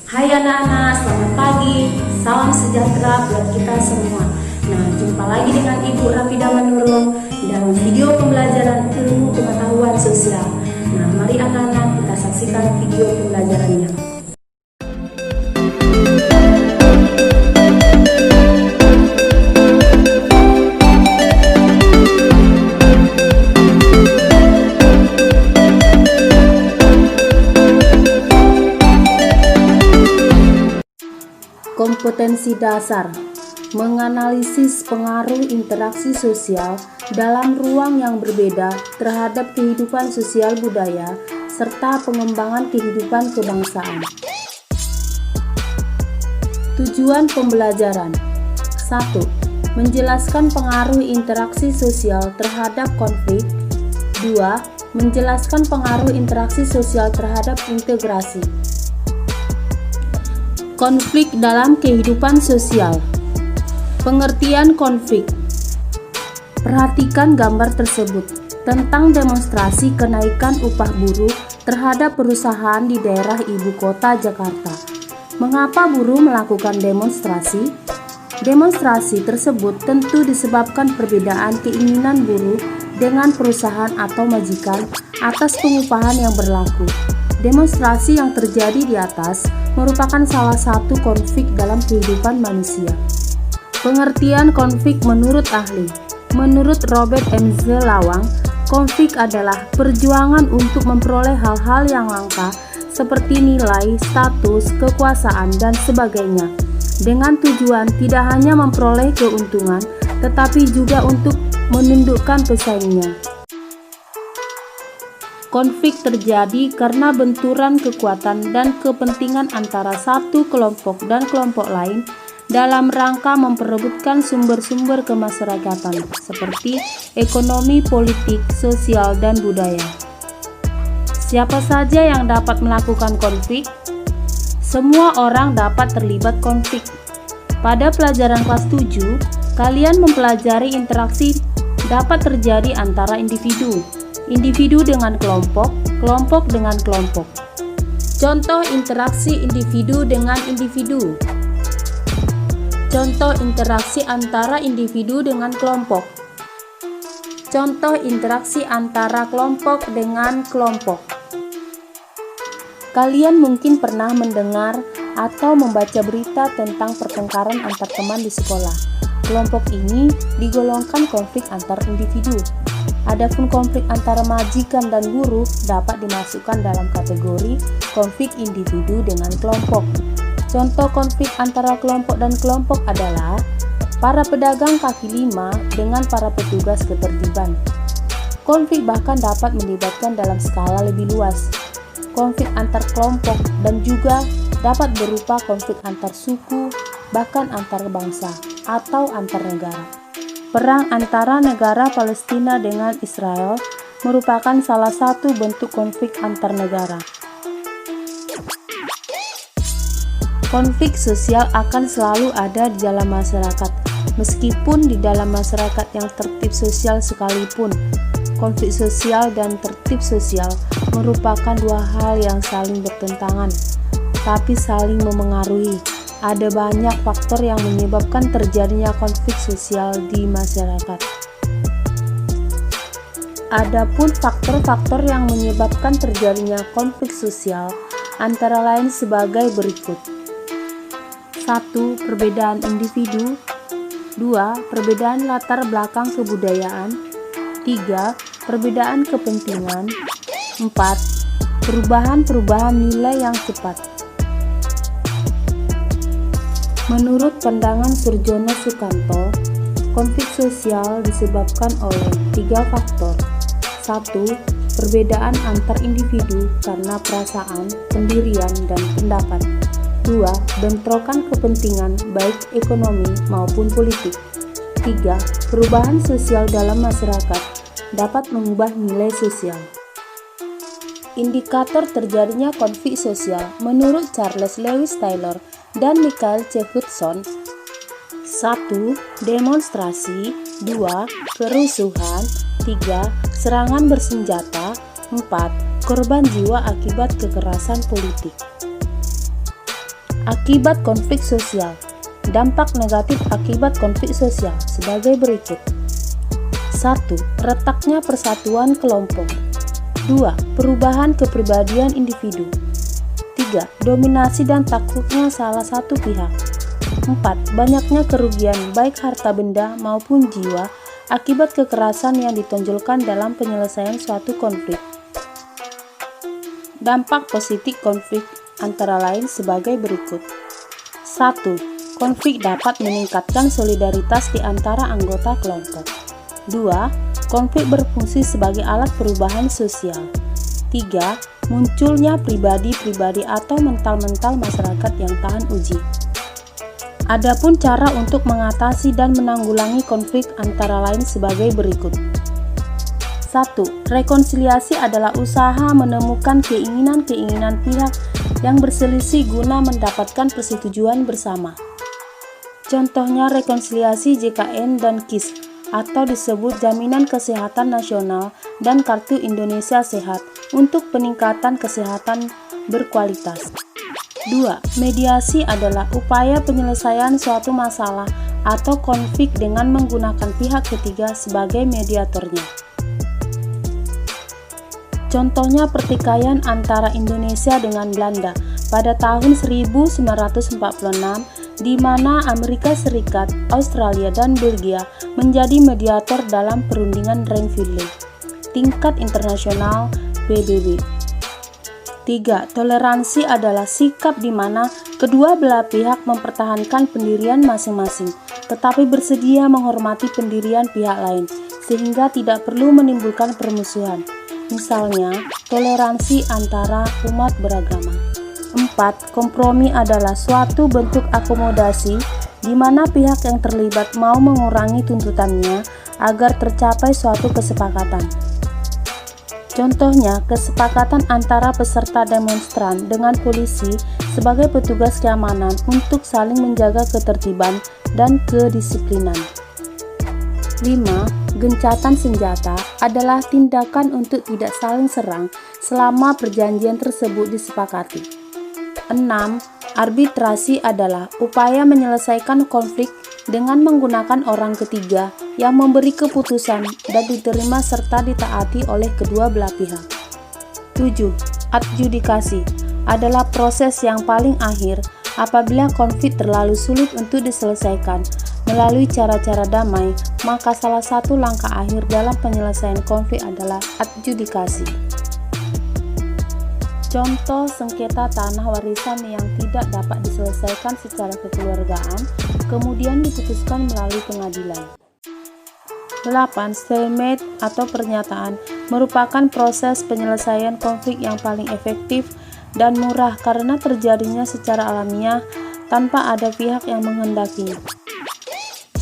Hai anak-anak, selamat pagi. Salam sejahtera buat kita semua. Nah, jumpa lagi dengan Ibu Rafida Manurung dalam video pembelajaran ilmu pengetahuan sosial. Nah, mari anak-anak kita saksikan video pembelajarannya. Kompetensi dasar menganalisis pengaruh interaksi sosial dalam ruang yang berbeda terhadap kehidupan sosial budaya serta pengembangan kehidupan kebangsaan. Tujuan pembelajaran 1. Menjelaskan pengaruh interaksi sosial terhadap konflik. 2. Menjelaskan pengaruh interaksi sosial terhadap integrasi. Konflik dalam kehidupan sosial. Pengertian konflik. Perhatikan gambar tersebut tentang demonstrasi kenaikan upah buruh terhadap perusahaan di daerah ibu kota Jakarta. Mengapa buruh melakukan demonstrasi? Demonstrasi tersebut tentu disebabkan perbedaan keinginan buruh dengan perusahaan atau majikan atas pengupahan yang berlaku. Demonstrasi yang terjadi di atas merupakan salah satu konflik dalam kehidupan manusia. Pengertian konflik menurut ahli. Menurut Robert M. Z. Lawang, konflik adalah perjuangan untuk memperoleh hal-hal yang langka seperti nilai, status, kekuasaan, dan sebagainya, dengan tujuan tidak hanya memperoleh keuntungan, tetapi juga untuk menundukkan pesaingnya. Konflik terjadi karena benturan kekuatan dan kepentingan antara satu kelompok dan kelompok lain dalam rangka memperebutkan sumber-sumber kemasyarakatan seperti ekonomi, politik, sosial, dan budaya. Siapa saja yang dapat melakukan konflik? Semua orang dapat terlibat konflik. Pada pelajaran kelas 7, kalian mempelajari interaksi dapat terjadi antara individu. Individu dengan kelompok, kelompok dengan kelompok. Contoh interaksi individu dengan individu. Contoh interaksi antara individu dengan kelompok. Contoh interaksi antara kelompok dengan kelompok. Kalian mungkin pernah mendengar atau membaca berita tentang pertengkaran antar teman di sekolah. Kelompok ini digolongkan konflik antar individu. Adapun konflik antara majikan dan buruh dapat dimasukkan dalam kategori konflik individu dengan kelompok. Contoh konflik antara kelompok dan kelompok adalah para pedagang kaki lima dengan para petugas ketertiban. Konflik bahkan dapat melibatkan dalam skala lebih luas. Konflik antar kelompok dan juga dapat berupa konflik antar suku, bahkan antar bangsa atau antar negara. Perang antara negara Palestina dengan Israel merupakan salah satu bentuk konflik antar negara. Konflik sosial akan selalu ada di dalam masyarakat, meskipun di dalam masyarakat yang tertib sosial sekalipun. Konflik sosial dan tertib sosial merupakan dua hal yang saling bertentangan, tapi saling memengaruhi. Ada banyak faktor yang menyebabkan terjadinya konflik sosial di masyarakat. Adapun faktor-faktor yang menyebabkan terjadinya konflik sosial antara lain sebagai berikut. 1. Perbedaan individu. 2. Perbedaan latar belakang kebudayaan. 3. Perbedaan kepentingan. 4. Perubahan-perubahan nilai yang cepat. Menurut pandangan Surjono Sukanto, konflik sosial disebabkan oleh 3 faktor. 1. Perbedaan antar individu karena perasaan, pendirian, dan pendapat. 2. Bentrokan kepentingan baik ekonomi maupun politik. 3. Perubahan sosial dalam masyarakat dapat mengubah nilai sosial. Indikator terjadinya konflik sosial menurut Charles Lewis Taylor dan Michael C. Hudson. 1. Demonstrasi. 2. Kerusuhan. 3. Serangan bersenjata. 4. Korban jiwa akibat kekerasan politik. Akibat konflik sosial. Dampak negatif akibat konflik sosial sebagai berikut. 1. Retaknya persatuan kelompok. 2. Perubahan kepribadian individu. 3. Dominasi dan takluknya salah satu pihak. 4. Banyaknya kerugian baik harta benda maupun jiwa akibat kekerasan yang ditonjolkan dalam penyelesaian suatu konflik. Dampak positif konflik antara lain sebagai berikut. 1. Konflik dapat meningkatkan solidaritas di antara anggota kelompok. 2. Konflik berfungsi sebagai alat perubahan sosial. 3. Munculnya pribadi-pribadi atau mental-mental masyarakat yang tahan uji. Adapun cara untuk mengatasi dan menanggulangi konflik antara lain sebagai berikut. 1. Rekonsiliasi adalah usaha menemukan keinginan-keinginan pihak yang berselisih guna mendapatkan persetujuan bersama. Contohnya rekonsiliasi JKN dan KIS atau disebut Jaminan Kesehatan Nasional dan Kartu Indonesia Sehat untuk peningkatan kesehatan berkualitas. 2. Mediasi adalah upaya penyelesaian suatu masalah atau konflik dengan menggunakan pihak ketiga sebagai mediatornya. Contohnya pertikaian antara Indonesia dengan Belanda pada tahun 1946 di mana Amerika Serikat, Australia, dan Belgia menjadi mediator dalam perundingan Rhine-Villey tingkat internasional PBB. 3. Toleransi adalah sikap di mana kedua belah pihak mempertahankan pendirian masing-masing, tetapi bersedia menghormati pendirian pihak lain, sehingga tidak perlu menimbulkan permusuhan. Misalnya, toleransi antara umat beragama. 4. Kompromi adalah suatu bentuk akomodasi di mana pihak yang terlibat mau mengurangi tuntutannya agar tercapai suatu kesepakatan. Contohnya, kesepakatan antara peserta demonstran dengan polisi sebagai petugas keamanan untuk saling menjaga ketertiban dan kedisiplinan. 5. Gencatan senjata adalah tindakan untuk tidak saling serang selama perjanjian tersebut disepakati. 6. Arbitrasi adalah upaya menyelesaikan konflik dengan menggunakan orang ketiga yang memberi keputusan dan diterima serta ditaati oleh kedua belah pihak. 7. Adjudikasi adalah proses yang paling akhir apabila konflik terlalu sulit untuk diselesaikan melalui cara-cara damai, maka salah satu langkah akhir dalam penyelesaian konflik adalah adjudikasi. Contoh sengketa tanah warisan yang tidak dapat diselesaikan secara kekeluargaan, kemudian diputuskan melalui pengadilan. 8. Stalemate atau pernyataan merupakan proses penyelesaian konflik yang paling efektif dan murah karena terjadinya secara alamiah tanpa ada pihak yang menghendakinya.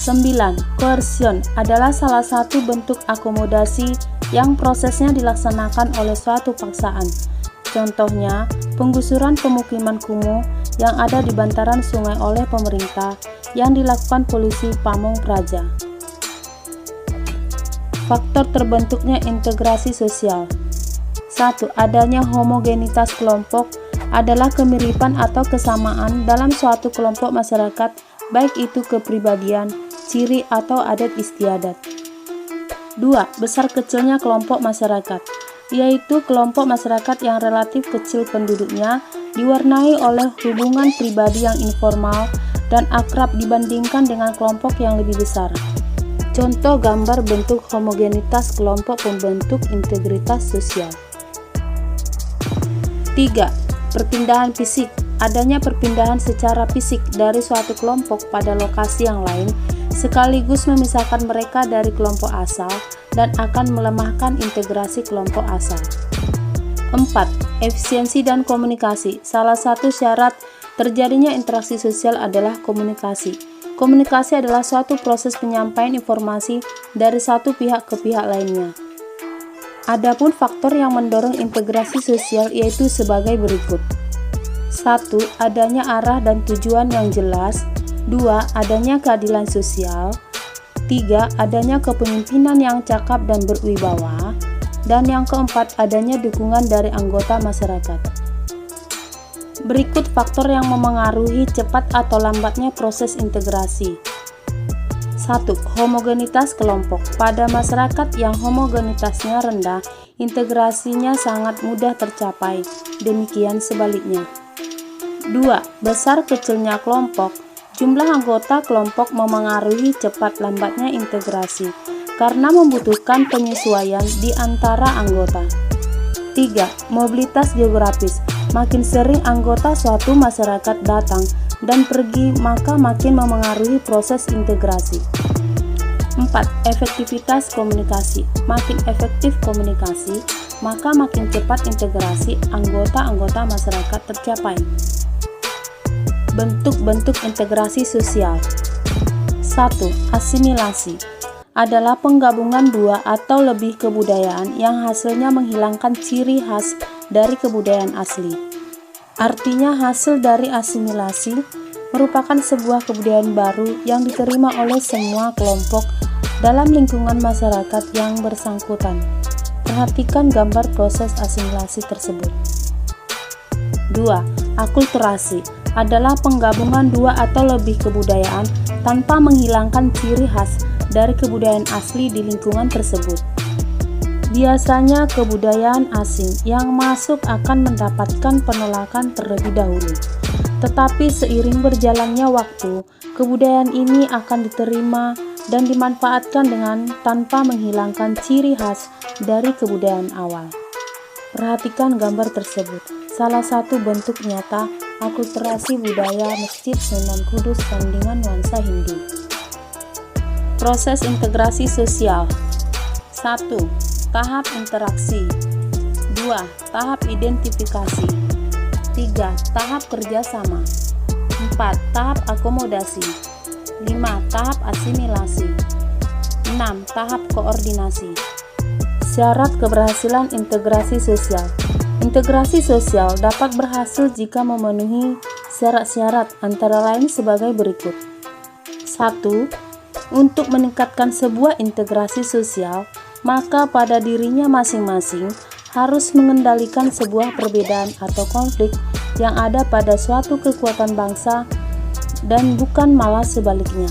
9. Coercion adalah salah satu bentuk akomodasi yang prosesnya dilaksanakan oleh suatu paksaan. Contohnya, penggusuran pemukiman kumuh yang ada di bantaran sungai oleh pemerintah yang dilakukan polisi Pamong Praja. Faktor terbentuknya integrasi sosial. 1. Adanya homogenitas kelompok adalah kemiripan atau kesamaan dalam suatu kelompok masyarakat, baik itu kepribadian, ciri atau adat istiadat. 2. Besar kecilnya kelompok masyarakat, yaitu kelompok masyarakat yang relatif kecil penduduknya diwarnai oleh hubungan pribadi yang informal dan akrab dibandingkan dengan kelompok yang lebih besar. Contoh gambar bentuk homogenitas kelompok pembentuk integritas sosial. 3. Perpindahan fisik. Adanya perpindahan secara fisik dari suatu kelompok pada lokasi yang lain sekaligus memisahkan mereka dari kelompok asal dan akan melemahkan integrasi kelompok asal. 4. Efisiensi dan komunikasi. Salah satu syarat terjadinya interaksi sosial adalah komunikasi. Komunikasi adalah suatu proses penyampaian informasi dari satu pihak ke pihak lainnya. Adapun faktor yang mendorong integrasi sosial yaitu sebagai berikut. 1. Adanya arah dan tujuan yang jelas. 2. Adanya keadilan sosial. 3. Adanya kepemimpinan yang cakap dan berwibawa. Dan yang keempat, adanya dukungan dari anggota masyarakat. Berikut faktor yang memengaruhi cepat atau lambatnya proses integrasi. 1. Homogenitas kelompok. Pada masyarakat yang homogenitasnya rendah, integrasinya sangat mudah tercapai. Demikian sebaliknya. 2. Besar kecilnya kelompok. Jumlah anggota kelompok memengaruhi cepat lambatnya integrasi karena membutuhkan penyesuaian di antara anggota. 3. Mobilitas geografis. Makin sering anggota suatu masyarakat datang dan pergi, maka makin memengaruhi proses integrasi. 4. Efektivitas komunikasi. Makin efektif komunikasi, maka makin cepat integrasi anggota-anggota masyarakat tercapai. Bentuk-bentuk integrasi sosial. 1. Asimilasi adalah penggabungan dua atau lebih kebudayaan yang hasilnya menghilangkan ciri khas dari kebudayaan asli. Artinya, hasil dari asimilasi merupakan sebuah kebudayaan baru yang diterima oleh semua kelompok dalam lingkungan masyarakat yang bersangkutan. Perhatikan gambar proses asimilasi tersebut. 2. Akulturasi adalah penggabungan dua atau lebih kebudayaan tanpa menghilangkan ciri khas dari kebudayaan asli di lingkungan tersebut. Biasanya kebudayaan asing yang masuk akan mendapatkan penolakan terlebih dahulu. Tetapi seiring berjalannya waktu, kebudayaan ini akan diterima dan dimanfaatkan dengan tanpa menghilangkan ciri khas dari kebudayaan awal. Perhatikan gambar tersebut. Salah satu bentuk nyata akulturasi budaya Masjid Sunan Kudus dengan nuansa Hindu. Proses integrasi sosial. 1. Tahap interaksi. 2. Tahap identifikasi. 3. Tahap kerjasama. 4. Tahap akomodasi. 5. Tahap asimilasi. 6. Tahap koordinasi. Syarat keberhasilan integrasi sosial. Integrasi sosial dapat berhasil jika memenuhi syarat-syarat antara lain sebagai berikut. 1. Untuk meningkatkan sebuah integrasi sosial, maka pada dirinya masing-masing harus mengendalikan sebuah perbedaan atau konflik yang ada pada suatu kekuatan bangsa dan bukan malah sebaliknya.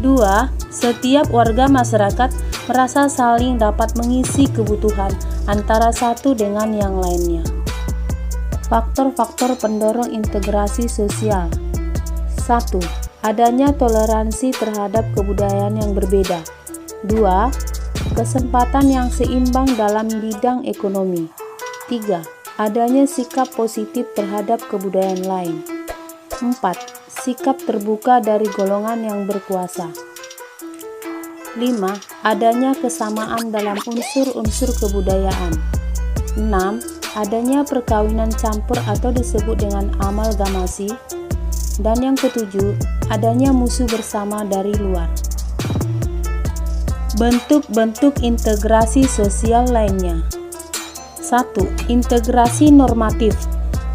2. Setiap warga masyarakat merasa saling dapat mengisi kebutuhan antara satu dengan yang lainnya. Faktor-faktor pendorong integrasi sosial. 1. Adanya toleransi terhadap kebudayaan yang berbeda. 2. Kesempatan yang seimbang dalam bidang ekonomi. 3. Adanya sikap positif terhadap kebudayaan lain. 4. Sikap terbuka dari golongan yang berkuasa. 5. Adanya kesamaan dalam unsur-unsur kebudayaan. 6. Adanya perkawinan campur atau disebut dengan amalgamasi. Dan yang ketujuh, adanya musuh bersama dari luar. Bentuk-bentuk integrasi sosial lainnya. 1. Integrasi normatif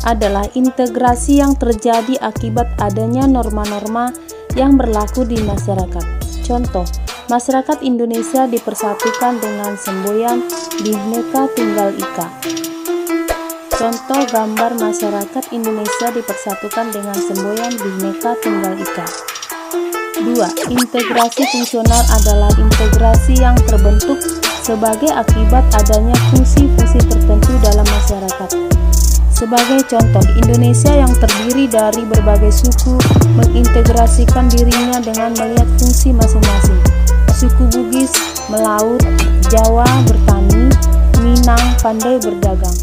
adalah integrasi yang terjadi akibat adanya norma-norma yang berlaku di masyarakat. Contoh, masyarakat Indonesia dipersatukan dengan semboyan Bhinneka Tunggal Ika. Contoh gambar masyarakat Indonesia dipersatukan dengan semboyan Bhinneka Tunggal Ika. 2. Integrasi fungsional adalah integrasi yang terbentuk sebagai akibat adanya fungsi-fungsi tertentu dalam masyarakat. Sebagai contoh, Indonesia yang terdiri dari berbagai suku mengintegrasikan dirinya dengan melihat fungsi masing-masing. Suku Bugis melaut, Jawa bertani, Minang pandai berdagang.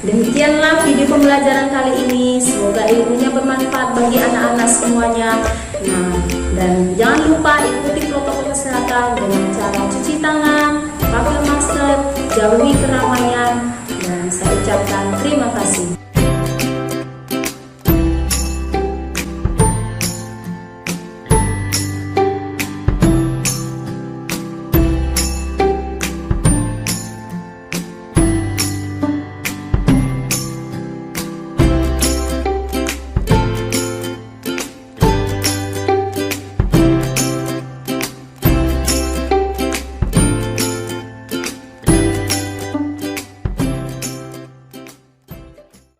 Demikianlah video pembelajaran kali ini. Semoga ilmunya bermanfaat bagi anak-anak semuanya. Nah, dan jangan lupa ikuti protokol kesehatan dengan cara cuci tangan, pakai masker, jauhi keramaian,